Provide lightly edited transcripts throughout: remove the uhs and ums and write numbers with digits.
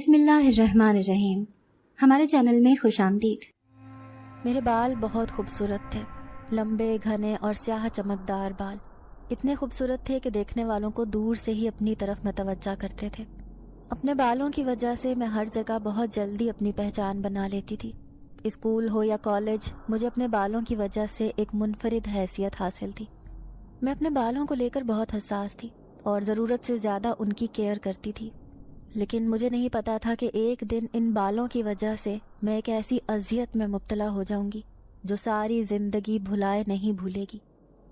بسم اللہ الرحمن الرحیم. ہمارے چینل میں خوش آمدید. میرے بال بہت خوبصورت تھے، لمبے گھنے اور سیاہ چمکدار بال اتنے خوبصورت تھے کہ دیکھنے والوں کو دور سے ہی اپنی طرف متوجہ کرتے تھے. اپنے بالوں کی وجہ سے میں ہر جگہ بہت جلدی اپنی پہچان بنا لیتی تھی. اسکول ہو یا کالج، مجھے اپنے بالوں کی وجہ سے ایک منفرد حیثیت حاصل تھی. میں اپنے بالوں کو لے کر بہت حساس تھی اور ضرورت سے زیادہ ان کی کیئر کرتی تھی. لیکن مجھے نہیں پتا تھا کہ ایک دن ان بالوں کی وجہ سے میں ایک ایسی اذیت میں مبتلا ہو جاؤں گی جو ساری زندگی بھلائے نہیں بھولے گی.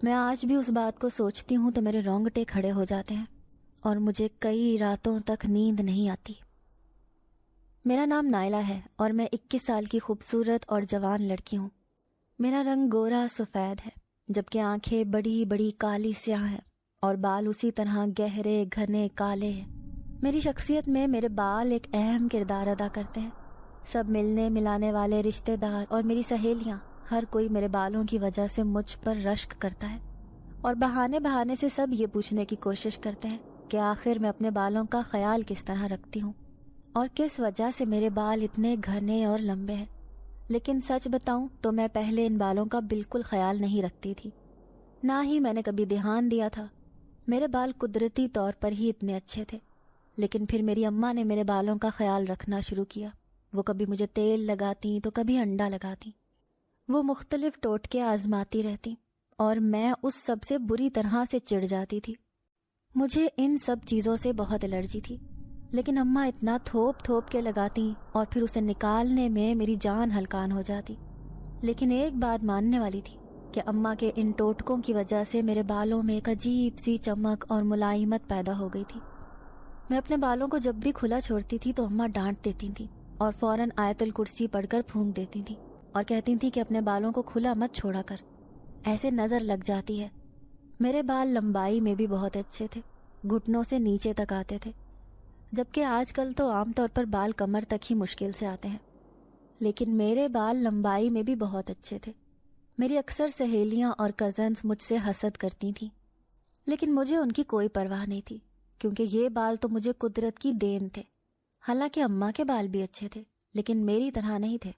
میں آج بھی اس بات کو سوچتی ہوں تو میرے رونگٹے کھڑے ہو جاتے ہیں اور مجھے کئی راتوں تک نیند نہیں آتی. میرا نام نائلہ ہے اور میں 21 سال کی خوبصورت اور جوان لڑکی ہوں. میرا رنگ گورا سفید ہے، جبکہ آنکھیں بڑی بڑی کالی سیاہ ہیں اور بال اسی طرح گہرے گھنے کالے ہیں. میری شخصیت میں میرے بال ایک اہم کردار ادا کرتے ہیں. سب ملنے ملانے والے رشتہ دار اور میری سہیلیاں، ہر کوئی میرے بالوں کی وجہ سے مجھ پر رشک کرتا ہے اور بہانے سے سب یہ پوچھنے کی کوشش کرتے ہیں کہ آخر میں اپنے بالوں کا خیال کس طرح رکھتی ہوں اور کس وجہ سے میرے بال اتنے گھنے اور لمبے ہیں. لیکن سچ بتاؤں تو میں پہلے ان بالوں کا بالکل خیال نہیں رکھتی تھی، نہ ہی میں نے کبھی دھیان دیا تھا. میرے بال قدرتی طور پر ہی اتنے اچھے تھے. لیکن پھر میری اماں نے میرے بالوں کا خیال رکھنا شروع کیا. وہ کبھی مجھے تیل لگاتی تو کبھی انڈا لگاتی. وہ مختلف ٹوٹکے آزماتی رہتی اور میں اس سب سے بری طرح سے چڑ جاتی تھی. مجھے ان سب چیزوں سے بہت الرجی تھی، لیکن اماں اتنا تھوپ کے لگاتی اور پھر اسے نکالنے میں میری جان ہلکان ہو جاتی. لیکن ایک بات ماننے والی تھی کہ اماں کے ان ٹوٹکوں کی وجہ سے میرے بالوں میں ایک عجیب سی چمک اور ملائمت پیدا ہو گئی تھی. میں اپنے بالوں کو جب بھی کھلا چھوڑتی تھی تو اماں ڈانٹ دیتی تھیں اور فوراً آیت الکرسی پڑھ کر پھونک دیتی تھیں اور کہتی تھیں کہ اپنے بالوں کو کھلا مت چھوڑا کر، ایسے نظر لگ جاتی ہے. میرے بال لمبائی میں بھی بہت اچھے تھے، گھٹنوں سے نیچے تک آتے تھے، جبکہ آج کل تو عام طور پر بال کمر تک ہی مشکل سے آتے ہیں. لیکن میرے بال لمبائی میں بھی بہت اچھے تھے. میری اکثر سہیلیاں اور کزنز مجھ سے حسد کرتی تھیں، لیکن مجھے ان کی کوئی پرواہ نہیں تھی کیونکہ یہ بال تو مجھے قدرت کی دین تھے. حالانکہ اماں کے بال بھی اچھے تھے لیکن میری طرح نہیں تھے،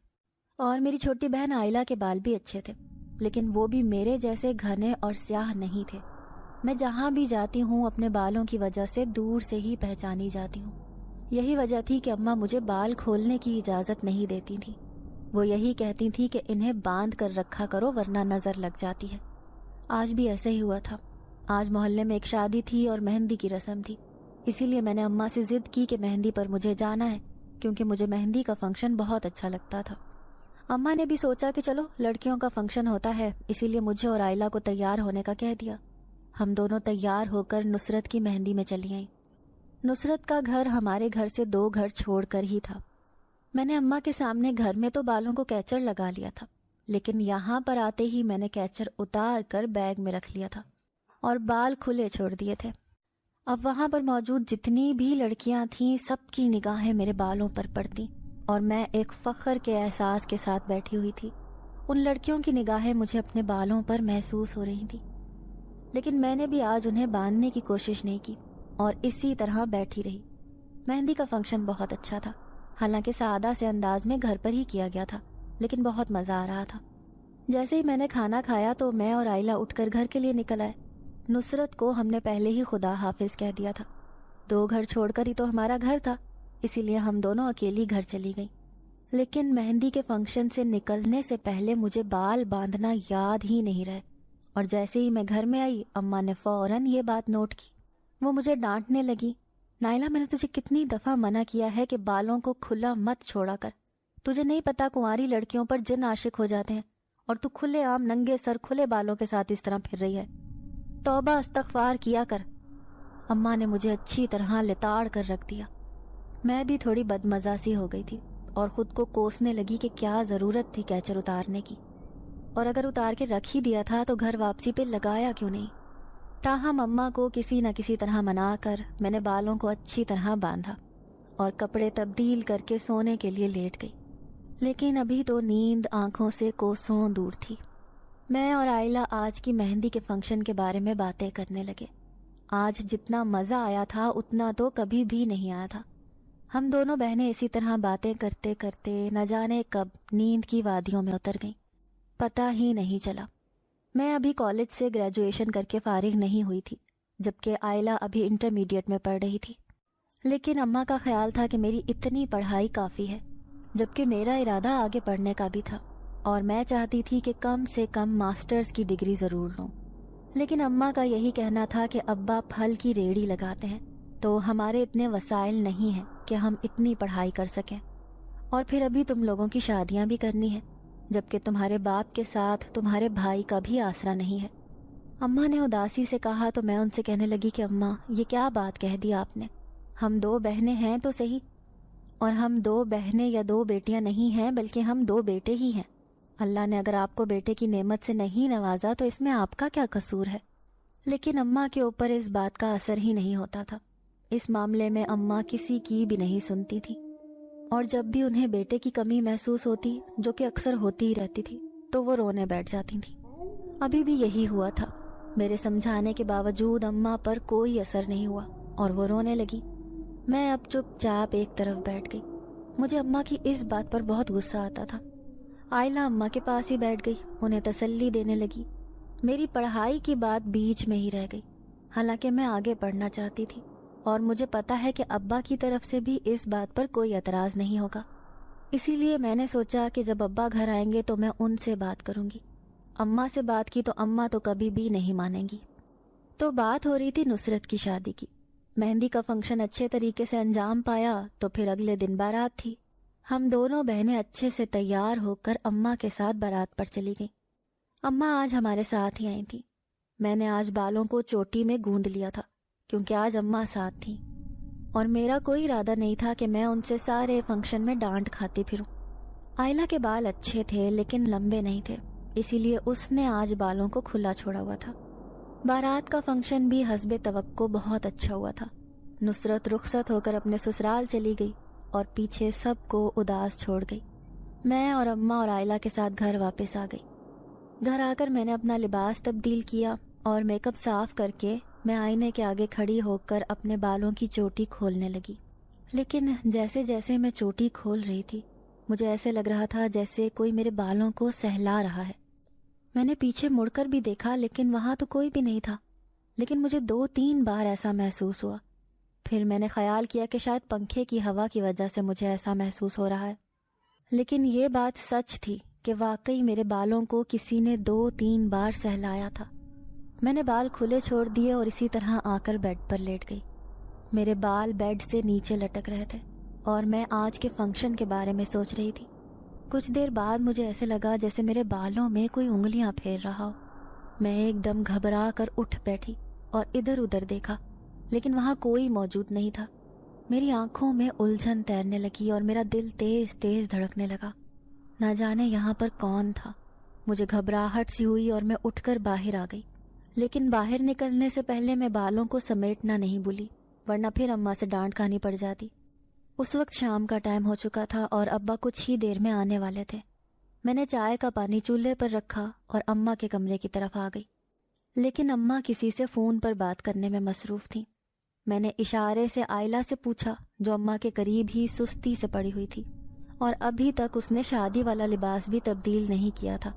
اور میری چھوٹی بہن آئلہ کے بال بھی اچھے تھے لیکن وہ بھی میرے جیسے گھنے اور سیاہ نہیں تھے. میں جہاں بھی جاتی ہوں اپنے بالوں کی وجہ سے دور سے ہی پہچانی جاتی ہوں. یہی وجہ تھی کہ اماں مجھے بال کھولنے کی اجازت نہیں دیتی تھیں. وہ یہی کہتی تھیں کہ انہیں باندھ کر رکھا کرو ورنہ نظر لگ جاتی ہے. آج بھی ایسے ہی ہوا تھا. آج محلے میں ایک شادی تھی اور مہندی کی رسم تھی، اسی لیے میں نے اماں سے ضد کی کہ مہندی پر مجھے جانا ہے کیونکہ مجھے مہندی کا فنکشن بہت اچھا لگتا تھا. اماں نے بھی سوچا کہ چلو لڑکیوں کا فنکشن ہوتا ہے، اسی لیے مجھے اور آئلہ کو تیار ہونے کا کہہ دیا. ہم دونوں تیار ہو کر نصرت کی مہندی میں چلی آئیں. نصرت کا گھر ہمارے گھر سے 2 گھر چھوڑ کر ہی تھا. میں نے اماں کے سامنے گھر میں تو بالوں کو کیچر لگا لیا تھا، لیکن یہاں پر آتے ہی میں نے کیچر اتار کر بیگ میں رکھ لیا تھا اور بال کھلے چھوڑ دیے تھے. اب وہاں پر موجود جتنی بھی لڑکیاں تھیں سب کی نگاہیں میرے بالوں پر پڑتی اور میں ایک فخر کے احساس کے ساتھ بیٹھی ہوئی تھی. ان لڑکیوں کی نگاہیں مجھے اپنے بالوں پر محسوس ہو رہی تھیں، لیکن میں نے بھی آج انہیں باندھنے کی کوشش نہیں کی اور اسی طرح بیٹھی رہی. مہندی کا فنکشن بہت اچھا تھا، حالانکہ سادہ سے انداز میں گھر پر ہی کیا گیا تھا، لیکن بہت مزہ آ رہا تھا. جیسے ہی میں نے کھانا کھایا تو میں اور آئلہ اٹھ کر گھر کے لیے نکل آئے. نصرت کو ہم نے پہلے ہی خدا حافظ کہہ دیا تھا. 2 گھر چھوڑ کر ہی تو ہمارا گھر تھا، اسی لیے ہم دونوں اکیلی گھر چلی گئیں. لیکن مہندی کے فنکشن سے نکلنے سے پہلے مجھے بال باندھنا یاد ہی نہیں رہے، اور جیسے ہی میں گھر میں آئی اماں نے فوراً یہ بات نوٹ کی. وہ مجھے ڈانٹنے لگی، نائلہ میں نے تجھے کتنی دفعہ منع کیا ہے کہ بالوں کو کھلا مت چھوڑا کر. تجھے نہیں پتا کنواری لڑکیوں پر جن عاشق ہو جاتے ہیں اور تو کھلے عام ننگے سر کھلے بالوں کے ساتھ اس طرح پھر رہی ہے. توبہ استغفار کیا کر. اماں نے مجھے اچھی طرح لتاڑ کر رکھ دیا. میں بھی تھوڑی بدمزہ سی ہو گئی تھی اور خود کو کوسنے لگی کہ کیا ضرورت تھی کیچر اتارنے کی، اور اگر اتار کے رکھ ہی دیا تھا تو گھر واپسی پہ لگایا کیوں نہیں. تاہم اماں کو کسی نہ کسی طرح منا کر میں نے بالوں کو اچھی طرح باندھا اور کپڑے تبدیل کر کے سونے کے لیے لیٹ گئی. لیکن ابھی تو نیند آنکھوں سے کوسوں دور تھی. میں اور آئلہ آج کی مہندی کے فنکشن کے بارے میں باتیں کرنے لگے. آج جتنا مزہ آیا تھا اتنا تو کبھی بھی نہیں آیا تھا. ہم دونوں بہنیں اسی طرح باتیں کرتے کرتے نہ جانے کب نیند کی وادیوں میں اتر گئیں، پتہ ہی نہیں چلا۔ میں ابھی کالج سے گریجویشن کر کے فارغ نہیں ہوئی تھی، جبکہ آئلہ ابھی انٹرمیڈیٹ میں پڑھ رہی تھی۔ لیکن اماں کا خیال تھا کہ میری اتنی پڑھائی کافی ہے، جبکہ میرا ارادہ آگے پڑھنے کا بھی تھا، اور میں چاہتی تھی کہ کم سے کم ماسٹرز کی ڈگری ضرور لوں۔ لیکن اماں کا یہی کہنا تھا کہ ابا پھل کی ریڑھی لگاتے ہیں، تو ہمارے اتنے وسائل نہیں ہیں کہ ہم اتنی پڑھائی کر سکیں، اور پھر ابھی تم لوگوں کی شادیاں بھی کرنی ہیں، جبکہ تمہارے باپ کے ساتھ تمہارے بھائی کا بھی آسرا نہیں ہے۔ اماں نے اداسی سے کہا تو میں ان سے کہنے لگی کہ اماں، یہ کیا بات کہہ دی آپ نے؟ ہم 2 بہنیں ہیں تو صحیح، اور ہم 2 بہنیں یا 2 بیٹیاں نہیں ہیں، بلکہ ہم 2 بیٹے ہی ہیں۔ اللہ نے اگر آپ کو بیٹے کی نعمت سے نہیں نوازا تو اس میں آپ کا کیا قصور ہے؟ لیکن اماں کے اوپر اس بات کا اثر ہی نہیں ہوتا تھا۔ اس معاملے میں اماں کسی کی بھی نہیں سنتی تھی، اور جب بھی انہیں بیٹے کی کمی محسوس ہوتی، جو کہ اکثر ہوتی ہی رہتی تھی، تو وہ رونے بیٹھ جاتی تھیں۔ ابھی بھی یہی ہوا تھا۔ میرے سمجھانے کے باوجود اماں پر کوئی اثر نہیں ہوا اور وہ رونے لگی۔ میں اب چپ چاپ ایک طرف بیٹھ گئی۔ مجھے اماں کی اس بات پر بہت غصہ آتا تھا۔ آئلہ اماں کے پاس ہی بیٹھ گئی، انہیں تسلی دینے لگی۔ میری پڑھائی کی بات بیچ میں ہی رہ گئی، حالانکہ میں آگے پڑھنا چاہتی تھی، اور مجھے پتا ہے کہ ابا کی طرف سے بھی اس بات پر کوئی اعتراض نہیں ہوگا۔ اسی لیے میں نے سوچا کہ جب ابا گھر آئیں گے تو میں ان سے بات کروں گی۔ اماں سے بات کی تو اماں تو کبھی بھی نہیں مانیں گی۔ تو بات ہو رہی تھی نصرت کی شادی کی۔ مہندی کا فنکشن اچھے طریقے سے انجام پایا تو پھر اگلے دن بارات تھی۔ ہم دونوں بہنیں اچھے سے تیار ہو کر اماں کے ساتھ بارات پر چلی گئیں۔ اماں آج ہمارے ساتھ ہی آئی تھیں۔ میں نے آج بالوں کو چوٹی میں گوندھ لیا تھا، کیونکہ آج اماں ساتھ تھیں، اور میرا کوئی ارادہ نہیں تھا کہ میں ان سے سارے فنکشن میں ڈانٹ کھاتی پھروں۔ آئلہ کے بال اچھے تھے لیکن لمبے نہیں تھے، اسی لیے اس نے آج بالوں کو کھلا چھوڑا ہوا تھا۔ بارات کا فنکشن بھی حسب توقع بہت اچھا ہوا تھا۔ نصرت رخصت ہو کر اپنے سسرال چلی گئی اور پیچھے سب کو اداس چھوڑ گئی۔ میں اور اماں اور آئلہ کے ساتھ گھر واپس آ گئی۔ گھر آ کر میں نے اپنا لباس تبدیل کیا اور میک اپ صاف کر کے میں آئینے کے آگے کھڑی ہو کر اپنے بالوں کی چوٹی کھولنے لگی۔ لیکن جیسے جیسے میں چوٹی کھول رہی تھی، مجھے ایسے لگ رہا تھا جیسے کوئی میرے بالوں کو سہلا رہا ہے۔ میں نے پیچھے مڑ کر بھی دیکھا لیکن وہاں تو کوئی بھی نہیں تھا، لیکن مجھے 2-3 بار ایسا محسوس ہوا۔ پھر میں نے خیال کیا کہ شاید پنکھے کی ہوا کی وجہ سے مجھے ایسا محسوس ہو رہا ہے، لیکن یہ بات سچ تھی کہ واقعی میرے بالوں کو کسی نے 2-3 بار سہلایا تھا۔ میں نے بال کھلے چھوڑ دیے اور اسی طرح آ کر بیڈ پر لیٹ گئی۔ میرے بال بیڈ سے نیچے لٹک رہے تھے اور میں آج کے فنکشن کے بارے میں سوچ رہی تھی۔ کچھ دیر بعد مجھے ایسے لگا جیسے میرے بالوں میں کوئی انگلیاں پھیر رہا ہو۔ میں ایک دم گھبرا کر اٹھ بیٹھی اور ادھر ادھر دیکھا، لیکن وہاں کوئی موجود نہیں تھا۔ میری آنکھوں میں الجھن تیرنے لگی اور میرا دل تیز تیز دھڑکنے لگا۔ نہ جانے یہاں پر کون تھا۔ مجھے گھبراہٹ سی ہوئی اور میں اٹھ کر باہر آ گئی، لیکن باہر نکلنے سے پہلے میں بالوں کو سمیٹنا نہیں بھولی، ورنہ پھر اماں سے ڈانٹ کھانی پڑ جاتی۔ اس وقت شام کا ٹائم ہو چکا تھا اور ابا کچھ ہی دیر میں آنے والے تھے۔ میں نے چائے کا پانی چولہے پر رکھا اور اماں کے کمرے کی طرف آ گئی، لیکن اماں کسی سے فون پر بات کرنے میں مصروف تھیں۔ میں نے اشارے سے آئلہ سے پوچھا، جو اماں کے قریب ہی سستی سے پڑی ہوئی تھی اور ابھی تک اس نے شادی والا لباس بھی تبدیل نہیں کیا تھا،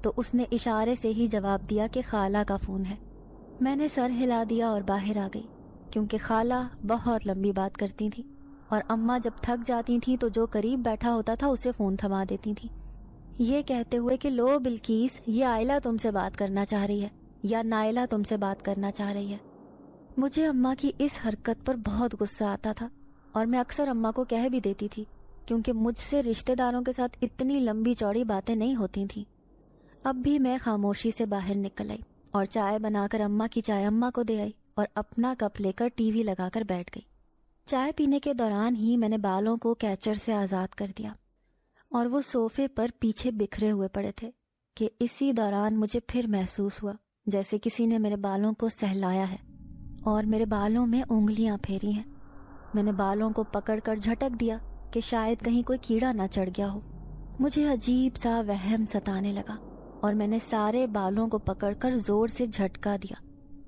تو اس نے اشارے سے ہی جواب دیا کہ خالہ کا فون ہے۔ میں نے سر ہلا دیا اور باہر آ گئی، کیونکہ خالہ بہت لمبی بات کرتی تھی اور اماں جب تھک جاتی تھیں تو جو قریب بیٹھا ہوتا تھا اسے فون تھما دیتی تھیں، یہ کہتے ہوئے کہ لو بلقیس، یہ آئلہ تم سے بات کرنا چاہ رہی ہے، یا نائلہ تم سے بات کرنا چاہ رہی ہے۔ مجھے اماں کی اس حرکت پر بہت غصہ آتا تھا اور میں اکثر اماں کو کہہ بھی دیتی تھی، کیونکہ مجھ سے رشتہ داروں کے ساتھ اتنی لمبی چوڑی باتیں نہیں ہوتی تھیں۔ اب بھی میں خاموشی سے باہر نکل آئی اور چائے بنا کر اماں کی چائے اماں کو دے آئی اور اپنا کپ لے کر ٹی وی لگا کر بیٹھ گئی۔ چائے پینے کے دوران ہی میں نے بالوں کو کیچر سے آزاد کر دیا اور وہ صوفے پر پیچھے بکھرے ہوئے پڑے تھے کہ اسی دوران مجھے پھر محسوس ہوا جیسے کسی نے میرے بالوں کو سہلایا ہے اور میرے بالوں میں انگلیاں پھیری ہیں۔ میں نے بالوں کو پکڑ کر جھٹک دیا کہ شاید کہیں کوئی کیڑا نہ چڑھ گیا ہو۔ مجھے عجیب سا وہم ستانے لگا اور میں نے سارے بالوں کو پکڑ کر زور سے جھٹکا دیا،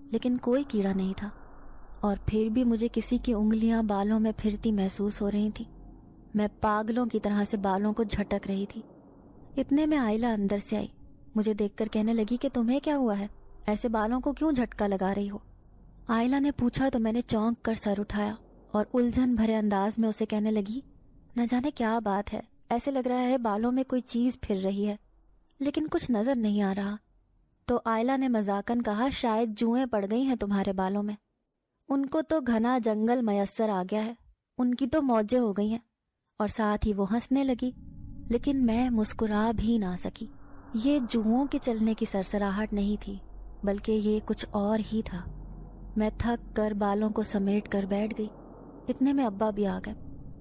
لیکن کوئی کیڑا نہیں تھا۔ اور پھر بھی مجھے کسی کی انگلیاں بالوں میں پھرتی محسوس ہو رہی تھیں۔ میں پاگلوں کی طرح سے بالوں کو جھٹک رہی تھی۔ اتنے میں آئلہ اندر سے آئی، مجھے دیکھ کر کہنے لگی کہ تمہیں کیا ہوا ہے، ایسے بالوں کو کیوں جھٹکا لگا رہی ہو؟ آئلہ نے پوچھا تو میں نے چونک کر سر اٹھایا اور الجھن بھرے انداز میں اسے کہنے لگی، نہ جانے کیا بات ہے، ایسے لگ رہا ہے بالوں میں کوئی چیز پھر رہی ہے، لیکن کچھ نظر نہیں آ رہا۔ تو آئلہ نے مذاقن کہا، شاید جوئیں پڑ گئی ہیں تمہارے بالوں میں، ان کو تو گھنا جنگل میسر آ گیا ہے، ان کی تو موجیں ہو گئی ہیں۔ اور ساتھ ہی وہ ہنسنے لگی، لیکن میں مسکرا بھی نہ سکی۔ یہ جوؤں کے چلنے کی سرسراہٹ نہیں تھی، بلکہ یہ کچھ اور ہی تھا۔ میں تھک کر بالوں کو سمیٹ کر بیٹھ گئی۔ اتنے میں ابا بھی آ گئے۔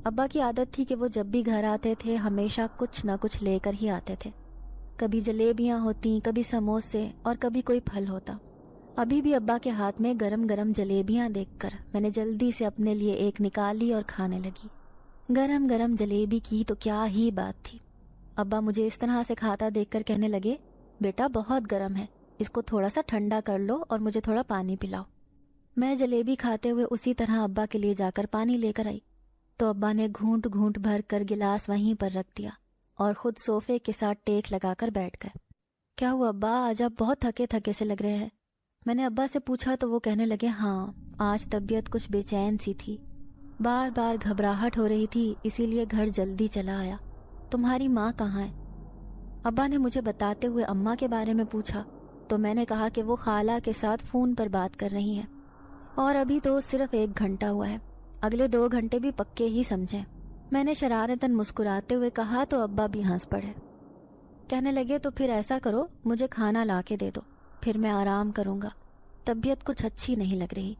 ابا کی عادت تھی کہ وہ جب بھی گھر آتے تھے ہمیشہ کچھ نہ کچھ لے کر ہی آتے تھے، کبھی جلیبیاں ہوتیں، کبھی سموسے اور کبھی کوئی پھل ہوتا۔ ابھی بھی ابا کے ہاتھ میں گرم گرم جلیبیاں دیکھ کر میں نے جلدی سے اپنے لیے ایک نکالی اور کھانے لگی۔ گرم گرم جلیبی کی تو کیا ہی بات تھی۔ ابا مجھے اس طرح سے کھاتا دیکھ کر کہنے لگے، بیٹا بہت گرم ہے، اس کو تھوڑا سا ٹھنڈا کر لو اور مجھے تھوڑا پانی پلاؤ۔ میں جلیبی کھاتے ہوئے اسی طرح ابا کے لیے جا کر پانی لے کر آئی تو ابا نے گھونٹ گھونٹ بھر کر گلاس وہیں پر رکھ دیا اور خود صوفے کے ساتھ ٹیک لگا کر بیٹھ گئے۔ کیا ہوا ابا، آج آپ بہت تھکے تھکے سے لگ رہے ہیں؟ میں نے ابا سے پوچھا تو وہ کہنے لگے، ہاں آج طبیعت کچھ بے چین سی تھی، بار بار گھبراہٹ ہو رہی تھی، اسی لیے گھر جلدی چلا آیا۔ تمہاری ماں کہاں ہے؟ ابا نے مجھے بتاتے ہوئے اماں کے بارے میں پوچھا تو میں نے کہا کہ وہ خالہ کے ساتھ فون پر بات کر رہی ہیں، اور ابھی تو صرف 1 گھنٹہ ہوا ہے، اگلے 2 گھنٹے بھی پکے ہی سمجھیں۔ میں نے شرارتاً مسکراتے ہوئے کہا تو ابا بھی ہنس پڑے۔ کہنے لگے، تو پھر ایسا کرو، مجھے کھانا لا کے دے دو، پھر میں آرام کروں گا، طبیعت کچھ اچھی نہیں لگ رہی۔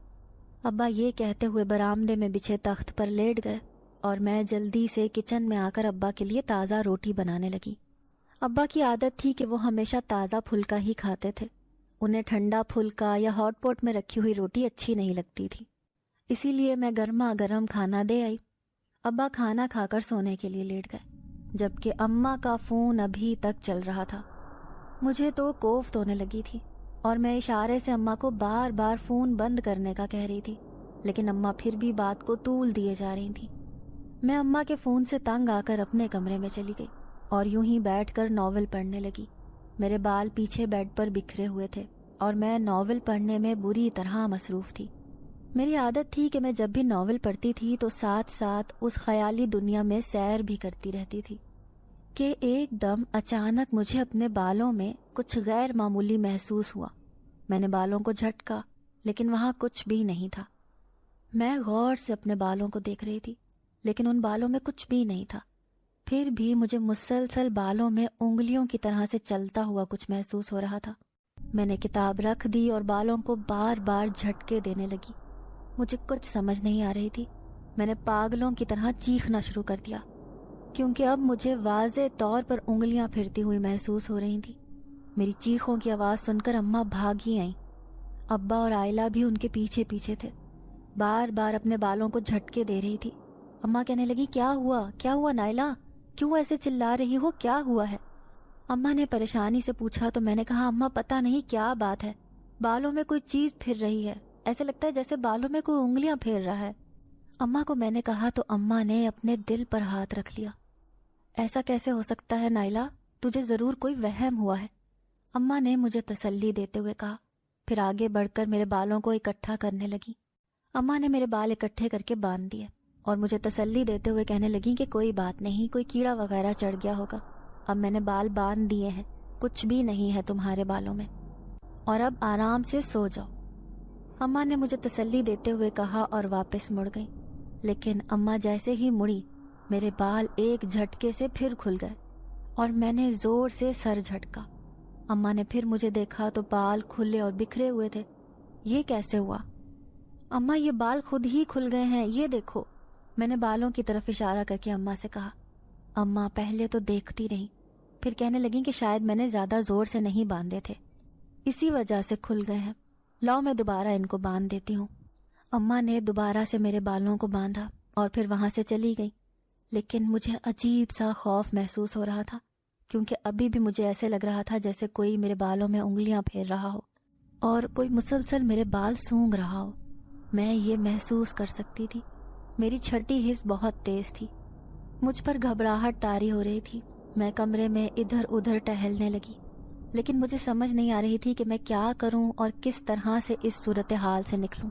ابا یہ کہتے ہوئے برآمدے میں بچھے تخت پر لیٹ گئے اور میں جلدی سے کچن میں آ کر ابا کے لیے تازہ روٹی بنانے لگی۔ ابا کی عادت تھی کہ وہ ہمیشہ تازہ پھلکا ہی کھاتے تھے، انہیں ٹھنڈا پھلکا یا ہاٹ پاٹ میں رکھی ہوئی روٹی اچھی نہیں لگتی تھی، اسی لیے میں گرما گرم کھانا دے آئی۔ ابا کھانا کھا کر سونے کے لیے لیٹ گئے، جبکہ اماں کا فون ابھی تک چل رہا تھا۔ مجھے تو کوفت ہونے لگی تھی اور میں اشارے سے اماں کو بار بار فون بند کرنے کا کہہ رہی تھی، لیکن اماں پھر بھی بات کو طول دیے جا رہی تھیں۔ میں اماں کے فون سے تنگ آ کر اپنے کمرے میں چلی گئی اور یوں ہی بیٹھ کر ناول پڑھنے لگی۔ میرے بال پیچھے بیڈ پر بکھرے ہوئے تھے اور میں ناول پڑھنے میں بری طرح مصروف تھی۔ میری عادت تھی کہ میں جب بھی ناول پڑھتی تھی تو ساتھ ساتھ اس خیالی دنیا میں سیر بھی کرتی رہتی تھی کہ ایک دم اچانک مجھے اپنے بالوں میں کچھ غیر معمولی محسوس ہوا۔ میں نے بالوں کو جھٹکا، لیکن وہاں کچھ بھی نہیں تھا۔ میں غور سے اپنے بالوں کو دیکھ رہی تھی، لیکن ان بالوں میں کچھ بھی نہیں تھا۔ پھر بھی مجھے مسلسل بالوں میں انگلیوں کی طرح سے چلتا ہوا کچھ محسوس ہو رہا تھا۔ میں نے کتاب رکھ دی اور بالوں کو بار بار جھٹکے دینے لگی۔ مجھے کچھ سمجھ نہیں آ رہی تھی۔ میں نے پاگلوں کی طرح چیخنا شروع کر دیا، کیونکہ اب مجھے واضح طور پر انگلیاں پھرتی ہوئی محسوس ہو رہی تھیں۔ میری چیخوں کی آواز سن کر اماں بھاگی آئیں۔ ابا اور آئلہ بھی ان کے پیچھے پیچھے تھے، بار بار اپنے بالوں کو جھٹکے دے رہی تھی۔ اماں کہنے لگی، کیا ہوا نائلہ، کیوں ایسے چلا رہی ہو، کیا ہوا ہے؟ اماں نے پریشانی سے پوچھا تو میں نے کہا، اماں پتہ نہیں کیا بات ہے، بالوں میں کوئی چیز پھر رہی ہے، ایسے لگتا ہے جیسے بالوں میں کوئی انگلیاں پھیر رہا ہے۔ اماں کو میں نے کہا تو اماں نے اپنے دل پر ہاتھ رکھ لیا۔ ایسا کیسے ہو سکتا ہے نائلہ، تجھے ضرور کوئی وہم ہوا ہے، اماں نے مجھے تسلی دیتے ہوئے کہا، پھر آگے بڑھ کر میرے بالوں کو اکٹھا کرنے لگی۔ اماں نے میرے بال اکٹھے کر کے باندھ دیے اور مجھے تسلی دیتے ہوئے کہنے لگی کہ کوئی بات نہیں، کوئی کیڑا وغیرہ چڑھ گیا ہوگا، اب میں نے بال باندھ دیے ہیں، کچھ بھی نہیں ہے تمہارے بالوں میں، اور اب آرام سے سو جاؤ۔ اماں نے مجھے تسلی دیتے ہوئے کہا اور واپس مڑ گئی، لیکن اماں جیسے ہی مڑی میرے بال ایک جھٹکے سے پھر کھل گئے اور میں نے زور سے سر جھٹکا۔ اماں نے پھر مجھے دیکھا تو بال کھلے اور بکھرے ہوئے تھے۔ یہ کیسے ہوا؟ اماں یہ بال خود ہی کھل گئے ہیں، یہ دیکھو، میں نے بالوں کی طرف اشارہ کر کے اماں سے کہا۔ اماں پہلے تو دیکھتی رہیں، پھر کہنے لگیں کہ شاید میں نے زیادہ زور سے نہیں باندھے تھے، اسی وجہ سے کھل گئے ہیں، لاؤ میں دوبارہ ان کو باندھ دیتی ہوں۔ اماں نے دوبارہ سے میرے بالوں کو باندھا اور پھر وہاں سے چلی گئی، لیکن مجھے عجیب سا خوف محسوس ہو رہا تھا، کیونکہ ابھی بھی مجھے ایسے لگ رہا تھا جیسے کوئی میرے بالوں میں انگلیاں پھیر رہا ہو اور کوئی مسلسل میرے بال سونگھ رہا ہو۔ میں یہ محسوس کر سکتی تھی۔ میری چھٹی حس بہت تیز تھی، مجھ پر گھبراہٹ طاری ہو رہی تھی۔ میں کمرے میں ادھر ادھر ٹہلنے لگی، لیکن مجھے سمجھ نہیں آ رہی تھی کہ میں کیا کروں اور کس طرح سے اس صورتحال سے نکلوں۔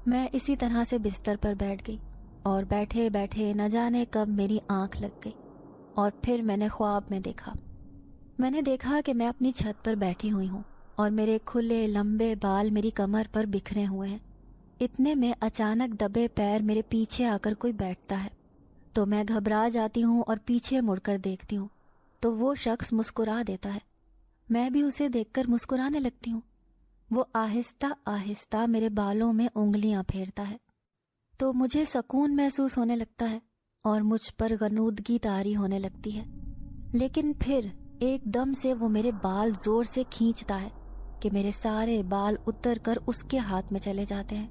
میں اسی طرح سے بستر پر بیٹھ گئی اور بیٹھے بیٹھے نہ جانے کب میری آنکھ لگ گئی، اور پھر میں نے خواب میں دیکھا۔ میں نے دیکھا کہ میں اپنی چھت پر بیٹھی ہوئی ہوں اور میرے کھلے لمبے بال میری کمر پر بکھرے ہوئے ہیں۔ اتنے میں اچانک دبے پیر میرے پیچھے آ کر کوئی بیٹھتا ہے تو میں گھبرا جاتی ہوں اور پیچھے مڑ کر دیکھتی ہوں تو وہ شخص مسکرا دیتا ہے۔ میں بھی اسے دیکھ کر مسکرانے لگتی ہوں۔ وہ آہستہ آہستہ میرے بالوں میں انگلیاں پھیرتا ہے تو مجھے سکون محسوس ہونے لگتا ہے اور مجھ پر غنودگی طاری ہونے لگتی ہے، لیکن پھر ایک دم سے وہ میرے بال زور سے کھینچتا ہے کہ میرے سارے بال اتر کر اس کے ہاتھ میں چلے جاتے ہیں۔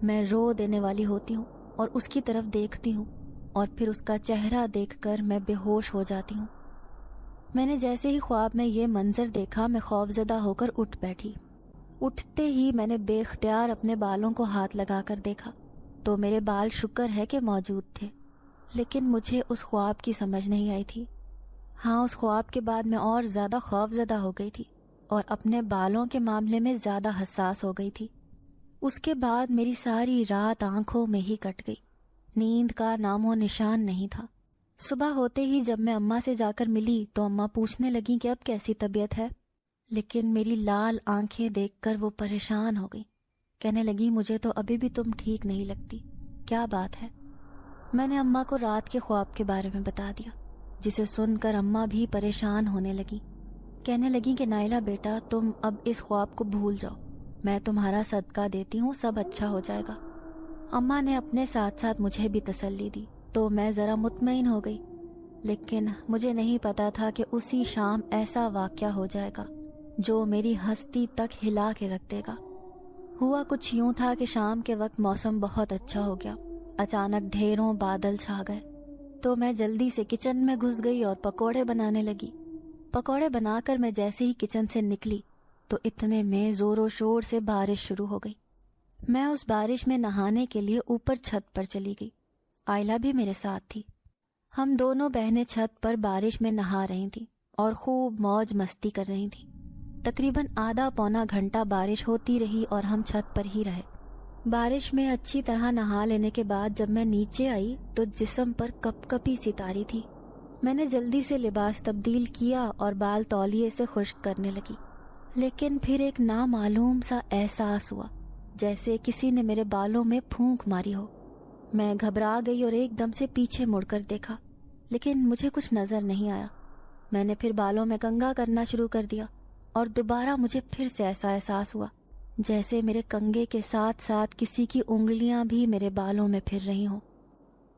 میں رو دینے والی ہوتی ہوں اور اس کی طرف دیکھتی ہوں، اور پھر اس کا چہرہ دیکھ کر میں بے ہوش ہو جاتی ہوں۔ میں نے جیسے ہی خواب میں یہ منظر دیکھا، میں خوفزدہ ہو کر اٹھ بیٹھی۔ اٹھتے ہی میں نے بے اختیار اپنے بالوں کو ہاتھ لگا کر دیکھا تو میرے بال شکر ہے کہ موجود تھے، لیکن مجھے اس خواب کی سمجھ نہیں آئی تھی۔ ہاں، اس خواب کے بعد میں اور زیادہ خوفزدہ ہو گئی تھی اور اپنے بالوں کے معاملے میں زیادہ حساس ہو گئی تھی۔ اس کے بعد میری ساری رات آنکھوں میں ہی کٹ گئی، نیند کا نام و نشان نہیں تھا۔ صبح ہوتے ہی جب میں اماں سے جا کر ملی تو اماں پوچھنے لگیں کہ اب کیسی طبیعت ہے، لیکن میری لال آنکھیں دیکھ کر وہ پریشان ہو گئی۔ کہنے لگی مجھے تو ابھی بھی تم ٹھیک نہیں لگتی، کیا بات ہے؟ میں نے اماں کو رات کے خواب کے بارے میں بتا دیا، جسے سن کر اماں بھی پریشان ہونے لگی۔ کہنے لگی کہ نائلہ بیٹا، تم اب اس خواب کو بھول جاؤ، میں تمہارا صدقہ دیتی ہوں، سب اچھا ہو جائے گا۔ اماں نے اپنے ساتھ ساتھ مجھے بھی تسلی دی تو میں ذرا مطمئن ہو گئی، لیکن مجھے نہیں پتا تھا کہ اسی شام ایسا واقعہ ہو جائے گا جو میری ہستی تک ہلا کے رکھ دے گا۔ ہوا کچھ یوں تھا کہ شام کے وقت موسم بہت اچھا ہو گیا، اچانک ڈھیروں بادل چھا گئے تو میں جلدی سے کچن میں گھس گئی اور پکوڑے بنانے لگی۔ پکوڑے بنا کر میں جیسے ہی کچن سے نکلی تو اتنے میں زور و شور سے بارش شروع ہو گئی۔ میں اس بارش میں نہانے کے لیے اوپر چھت پر چلی گئی۔ آئلہ بھی میرے ساتھ تھی۔ ہم دونوں بہنیں چھت پر بارش میں نہا رہی تھیں اور خوب موج مستی کر رہی تھیں۔ تقریباً آدھا پونا گھنٹہ بارش ہوتی رہی اور ہم چھت پر ہی رہے۔ بارش میں اچھی طرح نہا لینے کے بعد جب میں نیچے آئی تو جسم پر کپ کپی سی طاری تھی۔ میں نے جلدی سے لباس تبدیل کیا اور بال تولیے سے خشک کرنے لگی، لیکن پھر ایک نامعلوم سا احساس ہوا جیسے کسی نے میرے بالوں میں پھونک ماری ہو۔ میں گھبرا گئی اور ایک دم سے پیچھے مڑ کر دیکھا، لیکن مجھے کچھ نظر نہیں آیا۔ میں نے پھر بالوں میں کنگھا کرنا شروع کر دیا اور دوبارہ مجھے پھر سے ایسا احساس ہوا جیسے میرے کنگھے کے ساتھ ساتھ کسی کی انگلیاں بھی میرے بالوں میں پھر رہی ہوں۔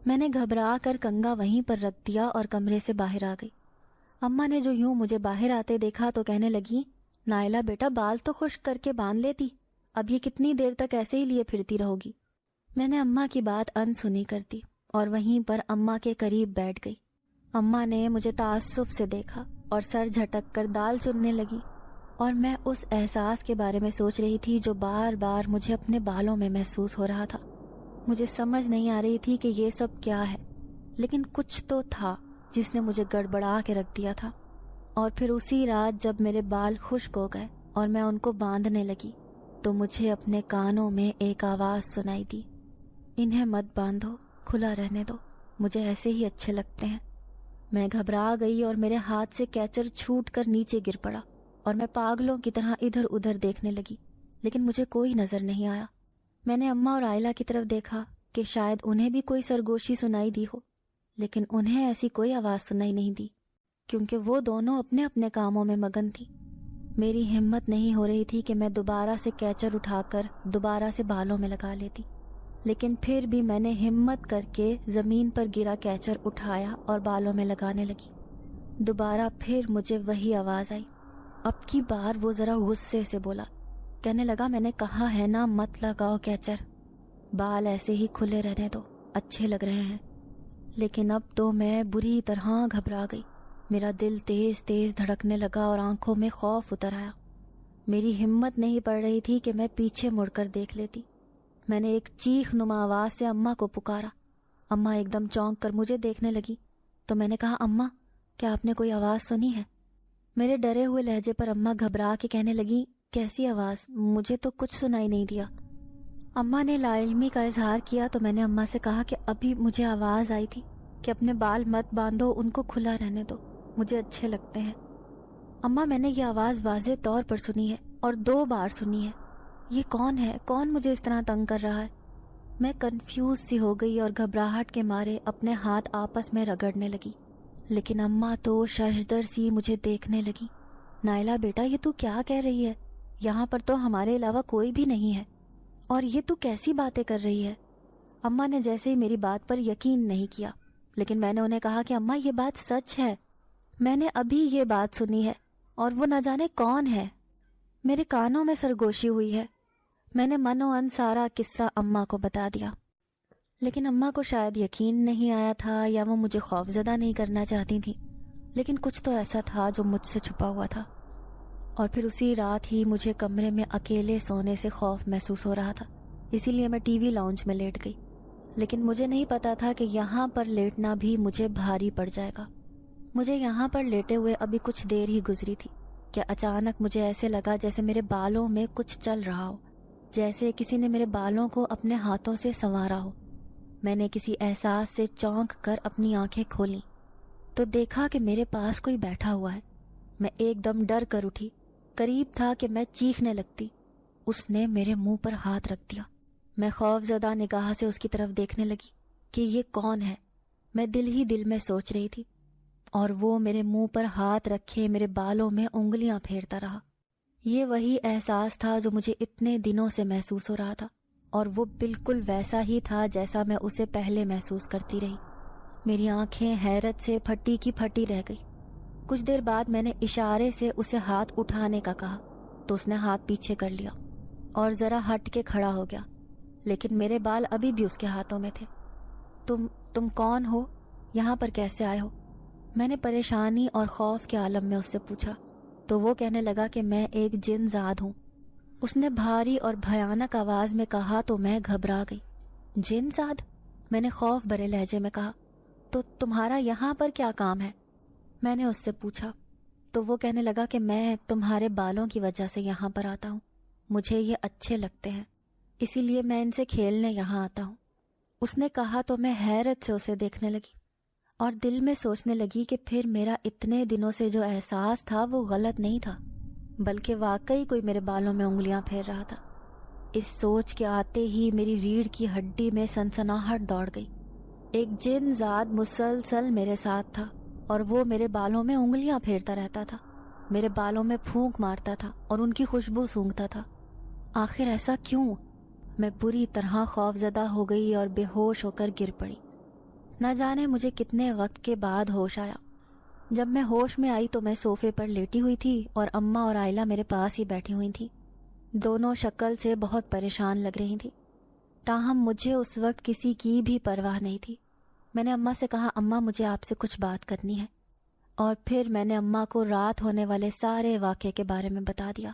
میں نے گھبرا کر کنگھا وہیں پر رکھ دیا اور کمرے سے باہر آ گئی۔ اماں نے جو یوں مجھے باہر آتے دیکھا تو کہنے لگی، نائلہ بیٹا بال تو خشک کر کے باندھ لیتی، اب یہ کتنی دیر تک ایسے ہی لیے پھرتی رہو گی؟ میں نے اماں کی بات انسنی کر دی اور وہیں پر اماں کے قریب بیٹھ گئی۔ اماں نے مجھے تعصب سے دیکھا اور سر جھٹک کر دال چننے لگی، اور میں اس احساس کے بارے میں سوچ رہی تھی جو بار بار مجھے اپنے بالوں میں محسوس ہو رہا تھا۔ مجھے سمجھ نہیں آ رہی تھی کہ یہ سب کیا ہے، لیکن کچھ تو تھا جس نے مجھے گڑبڑا کے رکھ دیا تھا۔ اور پھر اسی رات جب میرے بال خشک ہو گئے اور میں ان کو باندھنے لگی تو مجھے اپنے کانوں میں ایک آواز سنائی دی، انہیں مت باندھو، کھلا رہنے دو، مجھے ایسے ہی اچھے لگتے ہیں۔ میں گھبرا گئی اور میرے ہاتھ سے کیچر چھوٹ کر نیچے گر پڑا اور میں پاگلوں کی طرح ادھر ادھر دیکھنے لگی، لیکن مجھے کوئی نظر نہیں آیا۔ میں نے اماں اور آئلہ کی طرف دیکھا کہ شاید انہیں بھی کوئی سرگوشی سنائی دی ہو، لیکن انہیں ایسی کوئی آواز سنائی نہیں دی کیونکہ وہ دونوں اپنے اپنے کاموں میں مگن تھی۔ میری ہمت نہیں ہو رہی تھی کہ میں دوبارہ سے کیچر اٹھا کر دوبارہ سے بالوں میں لگا لیتی، لیکن پھر بھی میں نے ہمت کر کے زمین پر گرا کیچر اٹھایا اور بالوں میں لگانے لگی۔ دوبارہ پھر مجھے وہی آواز آئی۔ اب کی بار وہ ذرا غصے سے بولا، کہنے لگا میں نے کہا ہے نا مت لگاؤ کیچر، بال ایسے ہی کھلے رہنے دو، اچھے لگ رہے ہیں۔ لیکن اب تو میں بری طرح گھبرا گئی، میرا دل تیز تیز دھڑکنے لگا اور آنکھوں میں خوف اتر آیا۔ میری ہمت نہیں پڑ رہی تھی کہ میں پیچھے مڑ کر دیکھ لیتی، میں نے ایک چیخ نما آواز سے اماں کو پکارا۔ اماں ایک دم چونک کر مجھے دیکھنے لگی تو میں نے کہا، اماں کیا آپ نے کوئی آواز سنی ہے؟ میرے ڈرے ہوئے لہجے پر اماں گھبرا کے کہنے لگی، کیسی آواز؟ مجھے تو کچھ سنائی نہیں دیا۔ اماں نے لا علمی کا اظہار کیا تو میں نے اماں سے کہا کہ ابھی مجھے آواز آئی تھی کہ اپنے بال مت باندھو، ان کو کھلا رہنے دو، مجھے اچھے لگتے ہیں۔ اماں میں نے یہ آواز واضح طور پر سنی ہے اور 2 بار سنی ہے۔ یہ کون ہے؟ کون مجھے اس طرح تنگ کر رہا ہے؟ میں کنفیوز سی ہو گئی اور گھبراہٹ کے مارے اپنے ہاتھ آپس میں رگڑنے لگی، لیکن اماں تو ششدر سی مجھے دیکھنے لگی۔ نائلہ بیٹا، یہ تو کیا کہہ رہی ہے؟ یہاں پر تو ہمارے علاوہ کوئی بھی نہیں ہے، اور یہ تو کیسی باتیں کر رہی ہے؟ اماں نے جیسے ہی میری بات پر یقین نہیں کیا، لیکن میں نے انہیں کہا کہ اماں یہ بات سچ ہے، میں نے ابھی یہ بات سنی ہے اور وہ نہ جانے کون ہے۔ میرے کانوں میں سرگوشی ہوئی ہے۔ میں نے من و ان سارا قصہ اماں کو بتا دیا، لیکن اماں کو شاید یقین نہیں آیا تھا یا وہ مجھے خوفزدہ نہیں کرنا چاہتی تھی، لیکن کچھ تو ایسا تھا جو مجھ سے چھپا ہوا تھا۔ اور پھر اسی رات ہی مجھے کمرے میں اکیلے سونے سے خوف محسوس ہو رہا تھا، اسی لیے میں ٹی وی لاؤنج میں لیٹ گئی، لیکن مجھے نہیں پتا تھا کہ یہاں پر لیٹنا بھی مجھے بھاری پڑ جائے گا۔ مجھے یہاں پر لیٹے ہوئے ابھی کچھ دیر ہی گزری تھی کہ اچانک مجھے ایسے لگا جیسے میرے بالوں میں کچھ چل رہا ہو، جیسے کسی نے میرے بالوں کو اپنے ہاتھوں سے سنوارا ہو۔ میں نے کسی احساس سے چونک کر اپنی آنکھیں کھولیں تو دیکھا کہ میرے پاس کوئی بیٹھا ہوا ہے۔ میں ایک دم ڈر کر اٹھی، قریب تھا کہ میں چیخنے لگتی۔ اس نے میرے منہ پر ہاتھ رکھ دیا۔ میں خوف زدہ نگاہ سے اس کی طرف دیکھنے لگی کہ یہ کون ہے۔ میں دل ہی دل میں سوچ رہی تھی، اور وہ میرے منہ پر ہاتھ رکھے میرے بالوں میں انگلیاں پھیرتا رہا۔ یہ وہی احساس تھا جو مجھے اتنے دنوں سے محسوس ہو رہا تھا، اور وہ بالکل ویسا ہی تھا جیسا میں اسے پہلے محسوس کرتی رہی۔ میری آنکھیں حیرت سے پھٹی کی پھٹی رہ گئی۔ کچھ دیر بعد میں نے اشارے سے اسے ہاتھ اٹھانے کا کہا تو اس نے ہاتھ پیچھے کر لیا اور ذرا ہٹ کے کھڑا ہو گیا، لیکن میرے بال ابھی بھی اس کے ہاتھوں میں تھے۔ تم کون ہو؟ یہاں پر کیسے آئے ہو؟ میں نے پریشانی اور خوف کے عالم میں اس سے پوچھا تو وہ کہنے لگا کہ میں ایک جن زاد ہوں۔ اس نے بھاری اور بھیانک آواز میں کہا تو میں گھبرا گئی۔ جن زاد؟ میں نے خوف بھرے لہجے میں کہا، تو تمہارا یہاں پر کیا کام ہے؟ میں نے اس سے پوچھا تو وہ کہنے لگا کہ میں تمہارے بالوں کی وجہ سے یہاں پر آتا ہوں، مجھے یہ اچھے لگتے ہیں، اسی لیے میں ان سے کھیلنے یہاں آتا ہوں۔ اس نے کہا تو میں حیرت سے اسے دیکھنے لگی اور دل میں سوچنے لگی کہ پھر میرا اتنے دنوں سے جو احساس تھا وہ غلط نہیں تھا، بلکہ واقعی کوئی میرے بالوں میں انگلیاں پھیر رہا تھا۔ اس سوچ کے آتے ہی میری ریڑھ کی ہڈی میں سنسناہٹ دوڑ گئی۔ ایک جن زاد مسلسل میرے ساتھ تھا اور وہ میرے بالوں میں انگلیاں پھیرتا رہتا تھا، میرے بالوں میں پھونک مارتا تھا اور ان کی خوشبو سونگھتا تھا۔ آخر ایسا کیوں؟ میں بری طرح خوف زدہ ہو گئی اور بے ہوش ہو کر گر پڑی۔ نہ جانے مجھے کتنے وقت کے بعد ہوش آیا۔ جب میں ہوش میں آئی تو میں صوفے پر لیٹی ہوئی تھی اور اماں اور عائلہ میرے پاس ہی بیٹھی ہوئی تھی۔ دونوں شکل سے بہت پریشان لگ رہی تھی، تاہم مجھے اس وقت کسی کی بھی پرواہ نہیں تھی۔ میں نے اماں سے کہا، اماں مجھے آپ سے کچھ بات کرنی ہے، اور پھر میں نے اماں کو رات ہونے والے سارے واقعے کے بارے میں بتا دیا،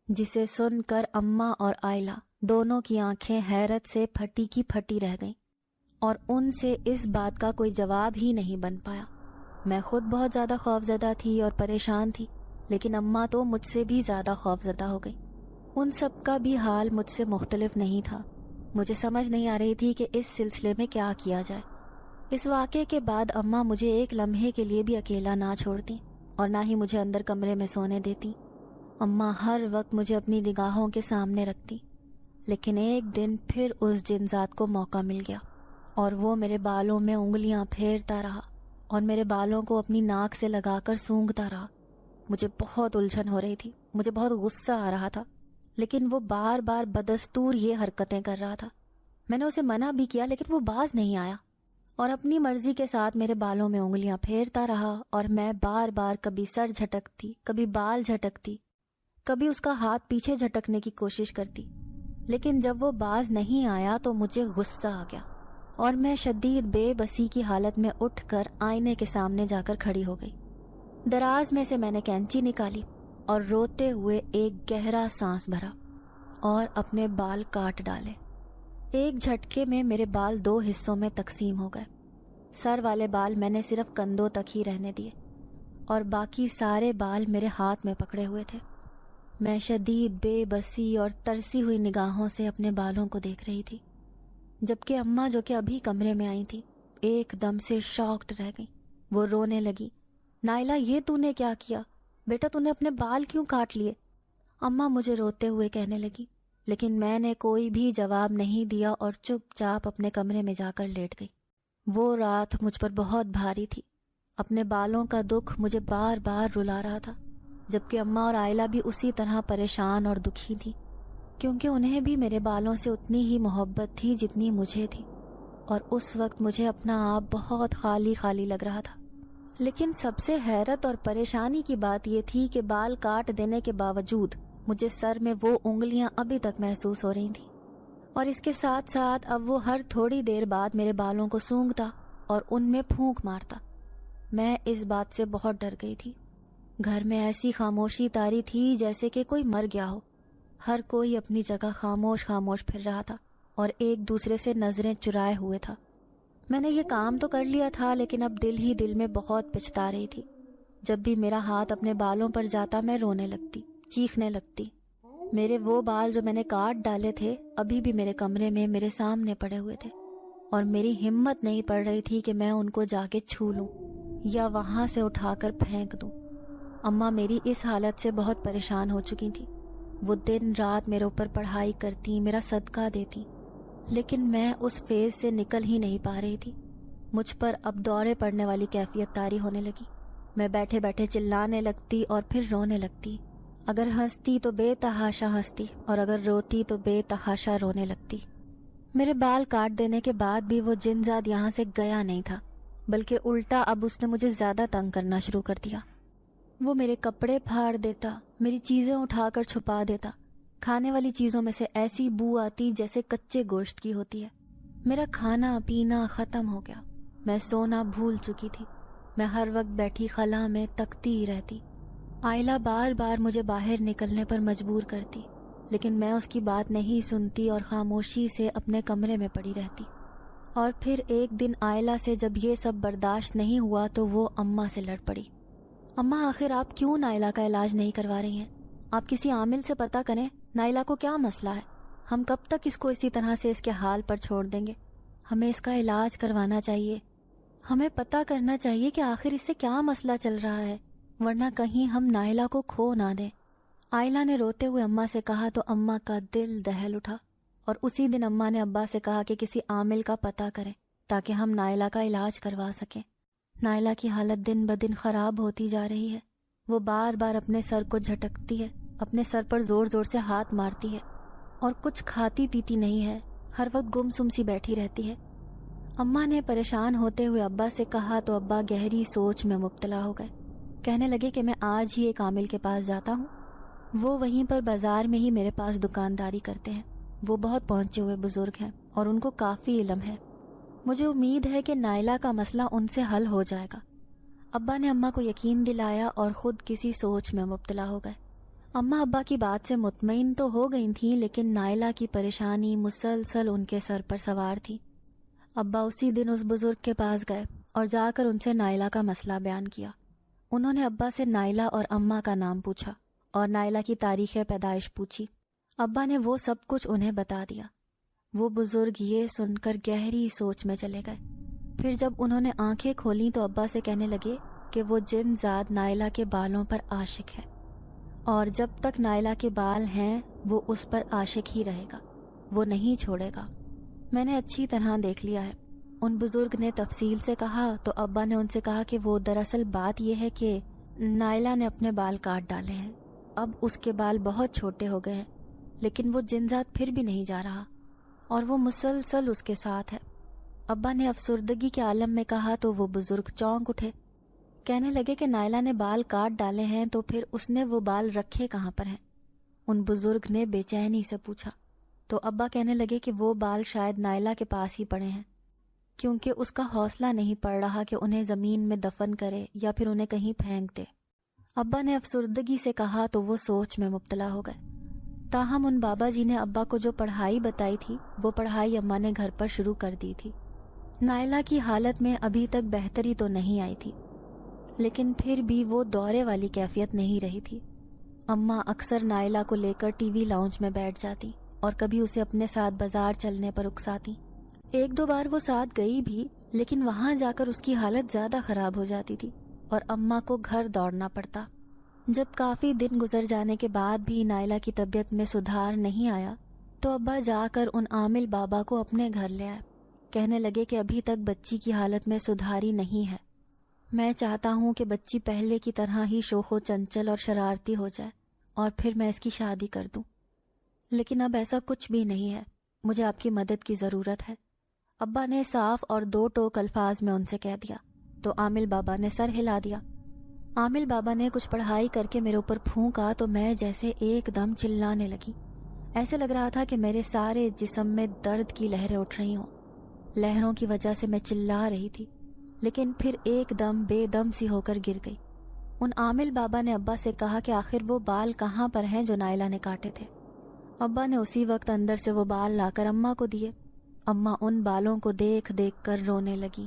جسے سن کر اماں اور عائلہ دونوں کی آنکھیں حیرت سے پھٹی کی پھٹی رہ گئیں، اور ان سے اس بات کا کوئی جواب ہی نہیں بن پایا۔ میں خود بہت زیادہ خوفزدہ تھی اور پریشان تھی، لیکن اماں تو مجھ سے بھی زیادہ خوفزدہ ہو گئی۔ ان سب کا بھی حال مجھ سے مختلف نہیں تھا۔ مجھے سمجھ نہیں آ رہی تھی کہ اس سلسلے میں کیا کیا جائے۔ اس واقعے کے بعد اماں مجھے ایک لمحے کے لیے بھی اکیلا نہ چھوڑتی اور نہ ہی مجھے اندر کمرے میں سونے دیتی۔ اماں ہر وقت مجھے اپنی نگاہوں کے سامنے رکھتی، لیکن ایک دن پھر اس جنزات کو موقع مل گیا اور وہ میرے بالوں میں انگلیاں پھیرتا رہا اور میرے بالوں کو اپنی ناک سے لگا کر سونگھتا رہا۔ مجھے بہت الجھن ہو رہی تھی، مجھے بہت غصہ آ رہا تھا، لیکن وہ بار بار بدستور یہ حرکتیں کر رہا تھا۔ میں نے اسے منع بھی کیا لیکن وہ باز نہیں آیا اور اپنی مرضی کے ساتھ میرے بالوں میں انگلیاں پھیرتا رہا، اور میں بار بار کبھی سر جھٹکتی، کبھی بال جھٹکتی، کبھی اس کا ہاتھ پیچھے جھٹکنے کی کوشش کرتی، لیکن جب وہ باز نہیں آیا تو مجھے غصہ آ گیا اور میں شدید بے بسی کی حالت میں اٹھ کر آئینے کے سامنے جا کر کھڑی ہو گئی۔ دراز میں سے میں نے کینچی نکالی اور روتے ہوئے ایک گہرا سانس بھرا اور اپنے بال کاٹ ڈالے۔ ایک جھٹکے میں میرے بال 2 حصوں میں تقسیم ہو گئے۔ سر والے بال میں نے صرف کندھوں تک ہی رہنے دیے اور باقی سارے بال میرے ہاتھ میں پکڑے ہوئے تھے۔ میں شدید بے بسی اور ترسی ہوئی نگاہوں سے اپنے بالوں کو دیکھ رہی تھی، جبکہ اماں جو کہ ابھی کمرے میں آئی تھی ایک دم سے شاکڈ رہ گئی۔ وہ رونے لگی۔ نائلہ، یہ تو نے کیا کیا؟ بیٹا تو نے اپنے بال کیوں کاٹ لیے؟ اماں مجھے روتے ہوئے کہنے لگی، لیکن میں نے کوئی بھی جواب نہیں دیا اور چپ چاپ اپنے کمرے میں جا کر لیٹ گئی۔ وہ رات مجھ پر بہت بھاری تھی۔ اپنے بالوں کا دکھ مجھے بار بار رلا رہا تھا، جبکہ اماں اور عائلہ بھی اسی طرح پریشان اور دکھی تھی، کیونکہ انہیں بھی میرے بالوں سے اتنی ہی محبت تھی جتنی مجھے تھی، اور اس وقت مجھے اپنا آپ بہت خالی خالی لگ رہا تھا۔ لیکن سب سے حیرت اور پریشانی کی بات یہ تھی کہ بال کاٹ دینے کے باوجود مجھے سر میں وہ انگلیاں ابھی تک محسوس ہو رہی تھیں، اور اس کے ساتھ ساتھ اب وہ ہر تھوڑی دیر بعد میرے بالوں کو سونگھتا اور ان میں پھونک مارتا۔ میں اس بات سے بہت ڈر گئی تھی۔ گھر میں ایسی خاموشی طاری تھی جیسے کہ کوئی مر گیا ہو۔ ہر کوئی اپنی جگہ خاموش خاموش پھر رہا تھا اور ایک دوسرے سے نظریں چرائے ہوئے تھا۔ میں نے یہ کام تو کر لیا تھا، لیکن اب دل ہی دل میں بہت پچھتا رہی تھی۔ جب بھی میرا ہاتھ اپنے بالوں پر جاتا میں رونے لگتی، چیخنے لگتی۔ میرے وہ بال جو میں نے کاٹ ڈالے تھے ابھی بھی میرے کمرے میں میرے سامنے پڑے ہوئے تھے، اور میری ہمت نہیں پڑ رہی تھی کہ میں ان کو جا کے چھو لوں یا وہاں سے اٹھا کر پھینک دوں۔ اماں میری اس حالت سے بہت پریشان ہو چکی تھی۔ وہ دن رات میرے اوپر پڑھائی کرتی، میرا صدقہ دیتی، لیکن میں اس فیز سے نکل ہی نہیں پا رہی تھی۔ مجھ پر اب دورے پڑنے والی کیفیت طاری ہونے لگی۔ میں بیٹھے بیٹھے چلانے لگتی اور پھر رونے لگتی۔ اگر ہنستی تو بے تحاشا ہنستی، اور اگر روتی تو بے تحاشا رونے لگتی۔ میرے بال کاٹ دینے کے بعد بھی وہ جنزاد یہاں سے گیا نہیں تھا، بلکہ الٹا اب اس نے مجھے زیادہ تنگ کرنا شروع کر دیا۔ وہ میرے کپڑے پھاڑ دیتا، میری چیزیں اٹھا کر چھپا دیتا، کھانے والی چیزوں میں سے ایسی بو آتی جیسے کچے گوشت کی ہوتی ہے۔ میرا کھانا پینا ختم ہو گیا، میں سونا بھول چکی تھی۔ میں ہر وقت بیٹھی خلا میں تکتی ہی رہتی۔ عائلہ بار بار مجھے باہر نکلنے پر مجبور کرتی، لیکن میں اس کی بات نہیں سنتی اور خاموشی سے اپنے کمرے میں پڑی رہتی۔ اور پھر ایک دن عائلہ سے جب یہ سب برداشت نہیں ہوا تو وہ اماں سے لڑ پڑی۔ اماں، آخر آپ کیوں نائلہ کا علاج نہیں کروا رہی ہیں؟ آپ کسی عامل سے پتہ کریں نائلہ کو کیا مسئلہ ہے۔ ہم کب تک اس کو اسی طرح سے اس کے حال پر چھوڑ دیں گے؟ ہمیں اس کا علاج کروانا چاہیے۔ ہمیں پتہ کرنا چاہیے کہ آخر اس سے کیا مسئلہ چل رہا ہے، ورنہ کہیں ہم نائلہ کو کھو نہ دیں۔ عائلہ نے روتے ہوئے اماں سے کہا تو اماں کا دل دہل اٹھا، اور اسی دن اماں نے ابا سے کہا کہ کسی عامل کا پتہ کریں تاکہ ہم نائلہ کا علاج کروا سکیں۔ نائلہ کی حالت دن بدن خراب ہوتی جا رہی ہے۔ وہ بار بار اپنے سر کو جھٹکتی ہے، اپنے سر پر زور زور سے ہاتھ مارتی ہے، اور کچھ کھاتی پیتی نہیں ہے، ہر وقت گم سم سی بیٹھی رہتی ہے۔ اماں نے پریشان ہوتے ہوئے ابا سے کہا تو ابا گہری سوچ میں مبتلا ہو گئے۔ کہنے لگے کہ میں آج ہی ایک عامل کے پاس جاتا ہوں، وہ وہیں پر بازار میں ہی میرے پاس دکانداری کرتے ہیں۔ وہ بہت پہنچے ہوئے بزرگ ہیں اور ان کو کافی علم ہے۔ مجھے امید ہے کہ نائلہ کا مسئلہ ان سے حل ہو جائے گا۔ ابا نے اماں کو یقین دلایا اور خود کسی سوچ میں مبتلا ہو گئے۔ اماں ابا کی بات سے مطمئن تو ہو گئی تھیں، لیکن نائلہ کی پریشانی مسلسل ان کے سر پر سوار تھی۔ ابا اسی دن اس بزرگ کے پاس گئے اور جا کر ان سے نائلہ کا مسئلہ بیان کیا۔ انہوں نے ابا سے نائلہ اور اماں کا نام پوچھا اور نائلہ کی تاریخ پیدائش پوچھی۔ ابا نے وہ سب کچھ انہیں بتا دیا۔ وہ بزرگ یہ سن کر گہری سوچ میں چلے گئے۔ پھر جب انہوں نے آنکھیں کھولیں تو ابا سے کہنے لگے کہ وہ جن ذات نائلہ کے بالوں پر عاشق ہے، اور جب تک نائلہ کے بال ہیں وہ اس پر عاشق ہی رہے گا، وہ نہیں چھوڑے گا۔ میں نے اچھی طرح دیکھ لیا ہے، ان بزرگ نے تفصیل سے کہا تو ابا نے ان سے کہا کہ وہ دراصل بات یہ ہے کہ نائلہ نے اپنے بال کاٹ ڈالے ہیں، اب اس کے بال بہت چھوٹے ہو گئے ہیں، لیکن وہ جنزات پھر بھی نہیں جا رہا اور وہ مسلسل اس کے ساتھ ہے۔ ابا نے افسردگی کے عالم میں کہا تو وہ بزرگ چونک اٹھے، کہنے لگے کہ نائلہ نے بال کاٹ ڈالے ہیں تو پھر اس نے وہ بال رکھے کہاں پر ہیں؟ ان بزرگ نے بے چینی سے پوچھا تو ابا کہنے لگے کہ وہ بال شاید نائلہ کے پاس ہی پڑے ہیں، کیونکہ اس کا حوصلہ نہیں پڑ رہا کہ انہیں زمین میں دفن کرے یا پھر انہیں کہیں پھینک دے۔ ابا نے افسردگی سے کہا تو وہ سوچ میں مبتلا ہو گئے۔ تاہم ان بابا جی نے ابا کو جو پڑھائی بتائی تھی وہ پڑھائی اماں نے گھر پر شروع کر دی تھی۔ نائلہ کی حالت میں ابھی تک بہتری تو نہیں آئی تھی، لیکن پھر بھی وہ دورے والی کیفیت نہیں رہی تھی۔ اماں اکثر نائلہ کو لے کر ٹی وی لاؤنج میں بیٹھ جاتی اور کبھی اسے اپنے ساتھ بازار چلنے پر اکساتی۔ ایک دو بار وہ ساتھ گئی بھی، لیکن وہاں جا کر اس کی حالت زیادہ خراب ہو جاتی تھی اور اماں کو گھر دوڑنا پڑتا۔ جب کافی دن گزر جانے کے بعد بھی نائلہ کی طبیعت میں سدھار نہیں آیا تو ابا جا کر ان عامل بابا کو اپنے گھر لے آئے۔ کہنے لگے کہ ابھی تک بچی کی حالت میں سدھاری نہیں ہے۔ میں چاہتا ہوں کہ بچی پہلے کی طرح ہی شوخ و چنچل اور شرارتی ہو جائے اور پھر میں اس کی شادی کر دوں، لیکن اب ایسا کچھ بھی نہیں ہے۔ مجھے آپ کی مدد کی ضرورت ہے، ابا نے صاف اور دو ٹوک الفاظ میں ان سے کہہ دیا تو عامل بابا نے سر ہلا دیا۔ عامل بابا نے کچھ پڑھائی کر کے میرے اوپر پھونکا تو میں جیسے ایک دم چلانے لگی۔ ایسے لگ رہا تھا کہ میرے سارے جسم میں درد کی لہریں اٹھ رہی ہوں۔ لہروں کی وجہ سے میں چلا رہی تھی، لیکن پھر ایک دم بے دم سی ہو کر گر گئی۔ ان عامل بابا نے ابا سے کہا کہ آخر وہ بال کہاں پر ہیں جو نائلہ نے کاٹے تھے۔ ابا نے اسی وقت اندر سے وہ بال لا کر اماں کو دیے۔ اماں ان بالوں کو دیکھ دیکھ کر رونے لگی،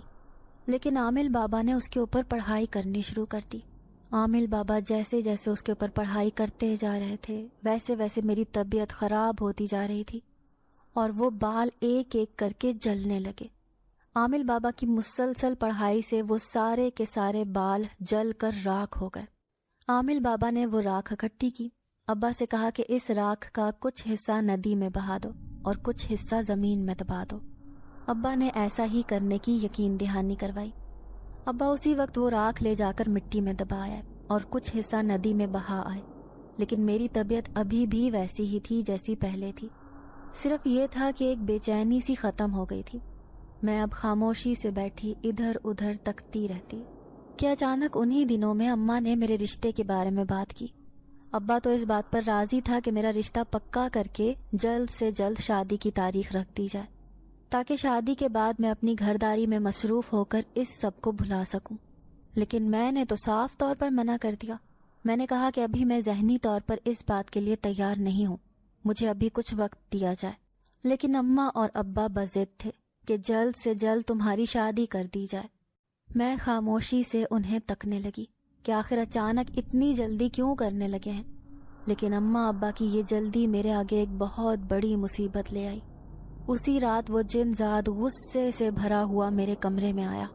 لیکن عامل بابا نے اس کے اوپر پڑھائی کرنی شروع کر دی۔ عامل بابا جیسے جیسے اس کے اوپر پڑھائی کرتے جا رہے تھے ویسے ویسے میری طبیعت خراب ہوتی جا رہی تھی اور وہ بال ایک ایک کر کے جلنے لگے۔ عامل بابا کی مسلسل پڑھائی سے وہ سارے کے سارے بال جل کر راکھ ہو گئے۔ عامل بابا نے وہ راکھ اکٹھی کی، ابا سے کہا کہ اس راکھ کا کچھ حصہ ندی میں بہا دو اور کچھ حصہ زمین میں دبا دو۔ ابا نے ایسا ہی کرنے کی یقین دہانی کروائی۔ ابا اسی وقت وہ راکھ لے جا کر مٹی میں دبایا اور کچھ حصہ ندی میں بہا آئے، لیکن میری طبیعت ابھی بھی ویسی ہی تھی جیسی پہلے تھی، صرف یہ تھا کہ ایک بے چینی سی ختم ہو گئی تھی۔ میں اب خاموشی سے بیٹھی ادھر ادھر تکتی رہتی کہ اچانک انہی دنوں میں اماں نے میرے رشتے کے بارے میں بات کی۔ ابا تو اس بات پر راضی تھا کہ میرا رشتہ پکا کر کے جلد سے جلد شادی کی تاریخ رکھ دی جائے تاکہ شادی کے بعد میں اپنی گھرداری میں مصروف ہو کر اس سب کو بھلا سکوں، لیکن میں نے تو صاف طور پر منع کر دیا۔ میں نے کہا کہ ابھی میں ذہنی طور پر اس بات کے لیے تیار نہیں ہوں، مجھے ابھی کچھ وقت دیا جائے۔ لیکن اماں اور ابا بضد تھے کہ جلد سے جلد تمہاری شادی کر دی جائے۔ میں خاموشی سے انہیں تکنے لگی کہ آخر اچانک اتنی جلدی کیوں کرنے لگے ہیں، لیکن اماں ابا کی یہ جلدی میرے آگے ایک بہت بڑی مصیبت لے آئی۔ اسی رات وہ جن زاد غصے سے بھرا ہوا میرے کمرے میں آیا،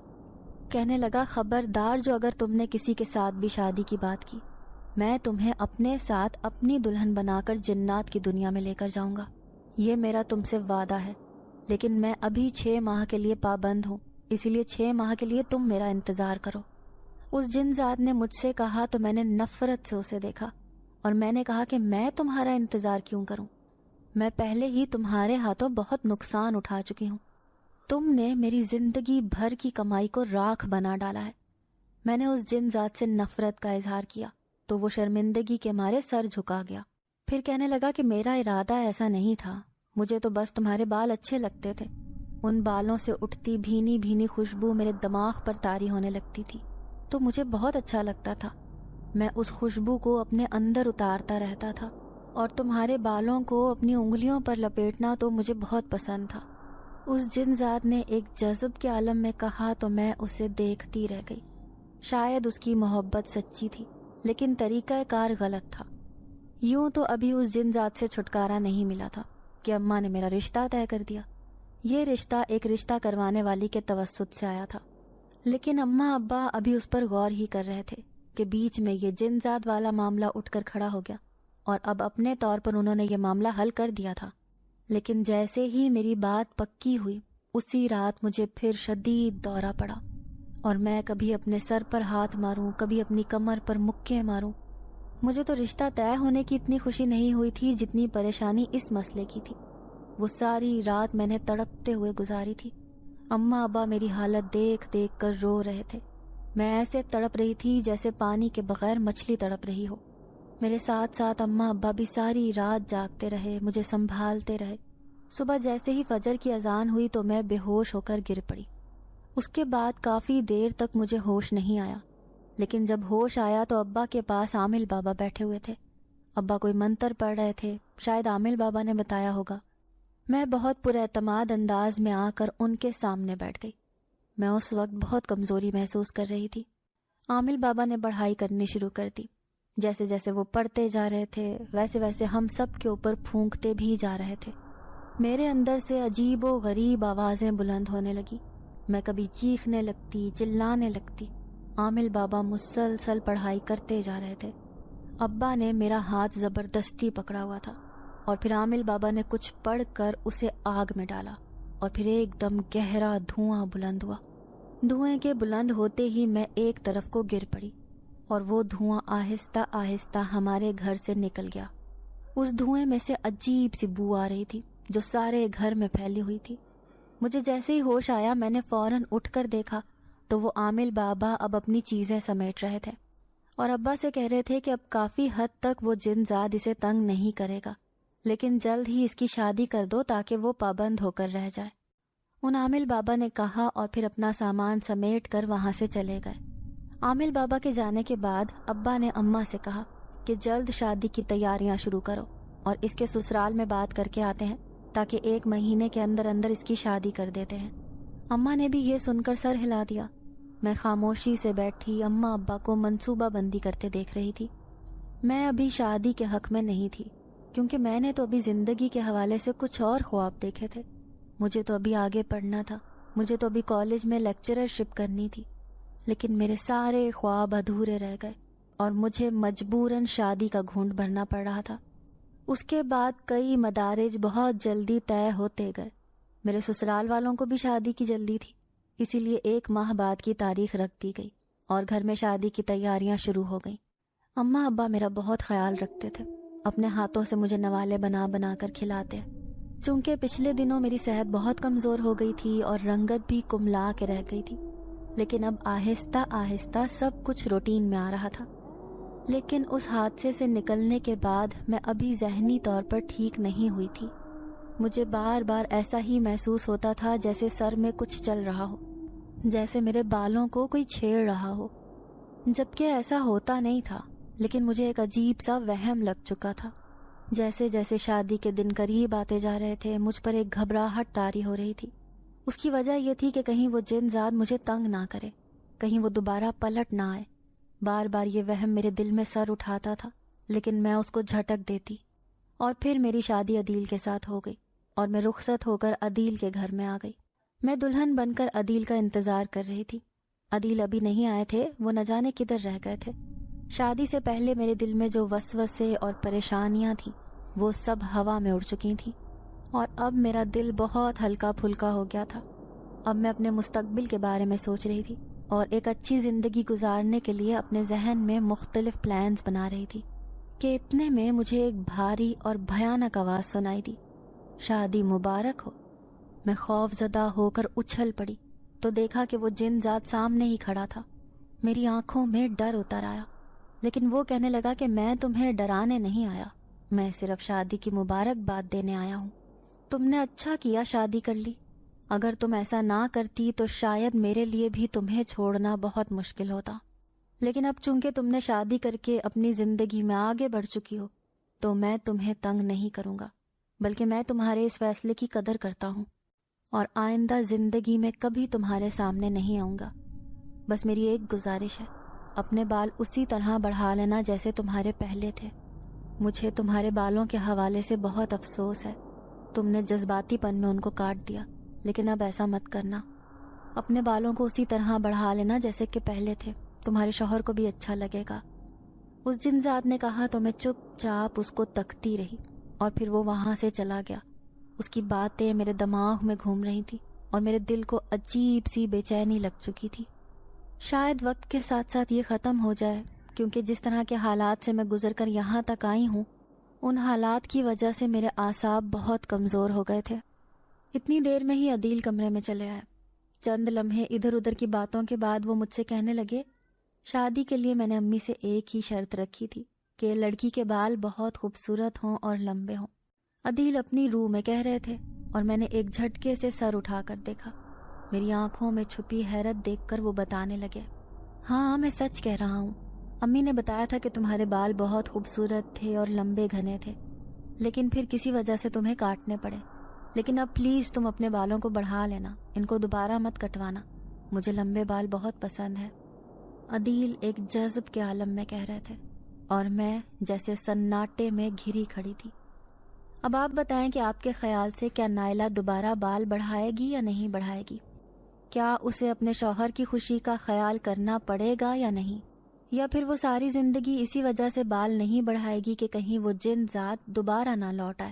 کہنے لگا خبردار جو اگر تم نے کسی کے ساتھ بھی شادی کی بات کی، میں تمہیں اپنے ساتھ اپنی دلہن بنا کر جنات کی دنیا میں لے کر جاؤں گا، یہ میرا تم سے وعدہ ہے۔ لیکن میں ابھی 6 ماہ کے لیے پابند ہوں، اسی لیے 6 ماہ کے لیے تم میرا انتظار کرو۔ اس جن زاد نے مجھ سے کہا تو میں نے نفرت سے اسے دیکھا اور میں نے کہا کہ میں تمہارا انتظار کیوں کروں، میں پہلے ہی تمہارے ہاتھوں بہت نقصان اٹھا چکی ہوں، تم نے میری زندگی بھر کی کمائی کو راکھ بنا ڈالا ہے۔ میں نے اس جن ذات سے نفرت کا اظہار کیا تو وہ شرمندگی کے مارے سر جھکا گیا، پھر کہنے لگا کہ میرا ارادہ ایسا نہیں تھا، مجھے تو بس تمہارے بال اچھے لگتے تھے۔ ان بالوں سے اٹھتی بھینی بھینی خوشبو میرے دماغ پر طاری ہونے لگتی تھی تو مجھے بہت اچھا لگتا تھا، میں اس خوشبو کو اپنے اندر اتارتا رہتا تھا، اور تمہارے بالوں کو اپنی انگلیوں پر لپیٹنا تو مجھے بہت پسند تھا۔ اس جن ذات نے ایک جذب کے عالم میں کہا تو میں اسے دیکھتی رہ گئی۔ شاید اس کی محبت سچی تھی لیکن طریقہ کار غلط تھا۔ یوں تو ابھی اس جن ذات سے چھٹکارا نہیں ملا تھا کہ اماں نے میرا رشتہ طے کر دیا۔ یہ رشتہ ایک رشتہ کروانے والی کے توسط سے آیا تھا، لیکن اماں ابا ابھی اس پر غور ہی کر رہے تھے کہ بیچ میں یہ جن ذات والا معاملہ اٹھ کر کھڑا ہو گیا، اور اب اپنے طور پر انہوں نے یہ معاملہ حل کر دیا تھا۔ لیکن جیسے ہی میری بات پکی ہوئی اسی رات مجھے پھر شدید دورہ پڑا، اور میں کبھی اپنے سر پر ہاتھ ماروں، کبھی اپنی کمر پر مکے ماروں۔ مجھے تو رشتہ طے ہونے کی اتنی خوشی نہیں ہوئی تھی جتنی پریشانی اس مسئلے کی تھی۔ وہ ساری رات میں نے تڑپتے ہوئے گزاری تھی۔ اماں ابا میری حالت دیکھ دیکھ کر رو رہے تھے، میں ایسے تڑپ رہی تھی جیسے پانی کے بغیر مچھلی تڑپ رہی ہو۔ میرے ساتھ ساتھ اماں ابا بھی ساری رات جاگتے رہے، مجھے سنبھالتے رہے۔ صبح جیسے ہی فجر کی اذان ہوئی تو میں بے ہوش ہو کر گر پڑی۔ اس کے بعد کافی دیر تک مجھے ہوش نہیں آیا، لیکن جب ہوش آیا تو ابا کے پاس عامل بابا بیٹھے ہوئے تھے۔ ابا کوئی منتر پڑھ رہے تھے، شاید عامل بابا نے بتایا ہوگا۔ میں بہت پراعتماد انداز میں آ کر ان کے سامنے بیٹھ گئی۔ میں اس وقت بہت کمزوری محسوس کر رہی تھی۔ عامل بابا نے پڑھائی کرنی شروع کر دی۔ جیسے جیسے وہ پڑھتے جا رہے تھے ویسے ویسے ہم سب کے اوپر پھونکتے بھی جا رہے تھے۔ میرے اندر سے عجیب و غریب آوازیں بلند ہونے لگی۔ میں کبھی چیخنے لگتی، چلانے لگتی۔ عامل بابا مسلسل پڑھائی کرتے جا رہے تھے۔ ابا نے میرا ہاتھ زبردستی پکڑا ہوا تھا اور پھر عامل بابا نے کچھ پڑھ کر اسے آگ میں ڈالا اور پھر ایک دم گہرا دھواں بلند ہوا۔ دھوئیں کے بلند ہوتے ہی میں ایک طرف کو گر پڑی اور وہ دھواں آہستہ آہستہ ہمارے گھر سے نکل گیا۔ اس دھوئیں میں سے عجیب سی بو آ رہی تھی جو سارے گھر میں پھیلی ہوئی تھی۔ مجھے جیسے ہی ہوش آیا میں نے فوراً اٹھ کر دیکھا تو وہ عامل بابا اب اپنی چیزیں سمیٹ رہے تھے اور ابا سے کہہ رہے تھے کہ اب کافی حد تک وہ جن زاد اسے تنگ نہیں کرے گا، لیکن جلد ہی اس کی شادی کر دو تاکہ وہ پابند ہو کر رہ جائے۔ ان عامل بابا نے کہا اور پھر اپنا سامان سمیٹ کر وہاں سے چلے گئے۔ عامل بابا کے جانے کے بعد ابا نے اماں سے کہا کہ جلد شادی کی تیاریاں شروع کرو اور اس کے سسرال میں بات کر کے آتے ہیں تاکہ 1 مہینے کے اندر اندر اس کی شادی کر دیتے ہیں۔ اماں نے بھی یہ سن کر سر ہلا دیا۔ میں خاموشی سے بیٹھی اماں ابا کو منصوبہ بندی کرتے دیکھ رہی تھی۔ میں ابھی شادی کے حق میں نہیں تھی کیونکہ میں نے تو ابھی زندگی کے حوالے سے کچھ اور خواب دیکھے تھے۔ مجھے تو ابھی آگے پڑھنا تھا، مجھے تو ابھی کالج میں لیکچررشپ کرنی تھی، لیکن میرے سارے خواب ادھورے رہ گئے اور مجھے مجبوراً شادی کا گھونٹ بھرنا پڑ رہا تھا۔ اس کے بعد کئی مدارج بہت جلدی طے ہوتے گئے۔ میرے سسرال والوں کو بھی شادی کی جلدی تھی، اسی لیے 1 ماہ بعد کی تاریخ رکھ دی گئی اور گھر میں شادی کی تیاریاں شروع ہو گئیں۔ اماں ابا میرا بہت خیال رکھتے تھے، اپنے ہاتھوں سے مجھے نوالے بنا بنا کر کھلاتے۔ چونکہ پچھلے دنوں میری صحت بہت کمزور ہو گئی تھی اور رنگت بھی کملا کے رہ گئی تھی، لیکن اب آہستہ آہستہ سب کچھ روٹین میں آ رہا تھا۔ لیکن اس حادثے سے نکلنے کے بعد میں ابھی ذہنی طور پر ٹھیک نہیں ہوئی تھی۔ مجھے بار بار ایسا ہی محسوس ہوتا تھا جیسے سر میں کچھ چل رہا ہو، جیسے میرے بالوں کو کوئی چھیڑ رہا ہو، جبکہ ایسا ہوتا نہیں تھا، لیکن مجھے ایک عجیب سا وہم لگ چکا تھا۔ جیسے جیسے شادی کے دن قریب آتے جا رہے تھے مجھ پر ایک گھبراہٹ طاری ہو رہی تھی۔ اس کی وجہ یہ تھی کہ کہیں وہ جن زاد مجھے تنگ نہ کرے، کہیں وہ دوبارہ پلٹ نہ آئے۔ بار بار یہ وہم میرے دل میں سر اٹھاتا تھا، لیکن میں اس کو جھٹک دیتی۔ اور پھر میری شادی عدیل کے ساتھ ہو گئی اور میں رخصت ہو کر عدیل کے گھر میں آ گئی۔ میں دلہن بن کر عدیل کا انتظار کر رہی تھی۔ عدیل ابھی نہیں آئے تھے، وہ نہ جانے کدھر رہ گئے تھے۔ شادی سے پہلے میرے دل میں جو وسوسے اور پریشانیاں تھیں وہ سب ہوا میں اڑ چکی تھیں، اور اب میرا دل بہت ہلکا پھلکا ہو گیا تھا۔ اب میں اپنے مستقبل کے بارے میں سوچ رہی تھی اور ایک اچھی زندگی گزارنے کے لیے اپنے ذہن میں مختلف پلانز بنا رہی تھی کہ اتنے میں مجھے ایک بھاری اور بھیانک آواز سنائی دی، شادی مبارک ہو۔ میں خوف زدہ ہو کر اچھل پڑی تو دیکھا کہ وہ جن ذات سامنے ہی کھڑا تھا۔ میری آنکھوں میں ڈر اتر آیا، لیکن وہ کہنے لگا کہ میں تمہیں ڈرانے نہیں آیا، میں صرف شادی کی مبارکباد دینے آیا ہوں۔ تم نے اچھا کیا شادی کر لی، اگر تم ایسا نہ کرتی تو شاید میرے لیے بھی تمہیں چھوڑنا بہت مشکل ہوتا، لیکن اب چونکہ تم نے شادی کر کے اپنی زندگی میں آگے بڑھ چکی ہو تو میں تمہیں تنگ نہیں کروں گا، بلکہ میں تمہارے اس فیصلے کی قدر کرتا ہوں اور آئندہ زندگی میں کبھی تمہارے سامنے نہیں آؤں گا۔ بس میری ایک گزارش ہے، اپنے بال اسی طرح بڑھا لینا جیسے تمہارے پہلے تھے۔ مجھے تمہارے بالوں کے حوالے سے بہت افسوس ہے، تم نے جذباتی پن میں ان کو کاٹ دیا، لیکن اب ایسا مت کرنا۔ اپنے بالوں کو اسی طرح بڑھا لینا جیسے کہ پہلے تھے، تمہارے شوہر کو بھی اچھا لگے گا۔ اس جنزاد نے کہا تو میں چپ چاپ اس کو تکتی رہی اور پھر وہ وہاں سے چلا گیا۔ اس کی باتیں میرے دماغ میں گھوم رہی تھی اور میرے دل کو عجیب سی بے چینی لگ چکی تھی۔ شاید وقت کے ساتھ ساتھ یہ ختم ہو جائے، کیونکہ جس طرح کے حالات سے میں گزر کر یہاں تک آئی ہوں ان حالات کی وجہ سے میرے اعصاب بہت کمزور ہو گئے تھے۔ اتنی دیر میں ہی عدیل کمرے میں چلے آئے۔ چند لمحے ادھر ادھر کی باتوں کے بعد وہ مجھ سے کہنے لگے، شادی کے لیے میں نے امی سے ایک ہی شرط رکھی تھی کہ لڑکی کے بال بہت خوبصورت ہوں اور لمبے ہوں۔ عدیل اپنی روح میں کہہ رہے تھے اور میں نے ایک جھٹکے سے سر اٹھا کر دیکھا۔ میری آنکھوں میں چھپی حیرت دیکھ کر وہ بتانے لگے، ہاں میں سچ کہہ رہا ہوں، امی نے بتایا تھا کہ تمہارے بال بہت خوبصورت تھے اور لمبے گھنے تھے، لیکن پھر کسی وجہ سے تمہیں کاٹنے پڑے۔ لیکن اب پلیز تم اپنے بالوں کو بڑھا لینا، ان کو دوبارہ مت کٹوانا، مجھے لمبے بال بہت پسند ہے۔ عدیل ایک جذب کے عالم میں کہہ رہے تھے اور میں جیسے سناٹے میں گھری کھڑی تھی۔ اب آپ بتائیں کہ آپ کے خیال سے کیا نائلہ دوبارہ بال بڑھائے گی یا نہیں بڑھائے گی؟ کیا اسے اپنے شوہر کی خوشی کا خیال کرنا پڑے گا یا نہیں؟ یا پھر وہ ساری زندگی اسی وجہ سے بال نہیں بڑھائے گی کہ کہیں وہ جن ذات دوبارہ نہ لوٹ آئے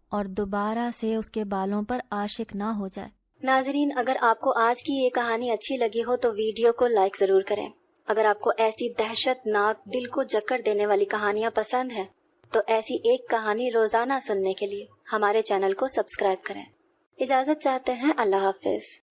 اور دوبارہ سے اس کے بالوں پر عاشق نہ ہو جائے۔ ناظرین، اگر آپ کو آج کی یہ کہانی اچھی لگی ہو تو ویڈیو کو لائک ضرور کریں۔ اگر آپ کو ایسی دہشت ناک دل کو جکڑ دینے والی کہانیاں پسند ہیں تو ایسی ایک کہانی روزانہ سننے کے لیے ہمارے چینل کو سبسکرائب کریں۔ اجازت چاہتے ہیں، اللہ حافظ۔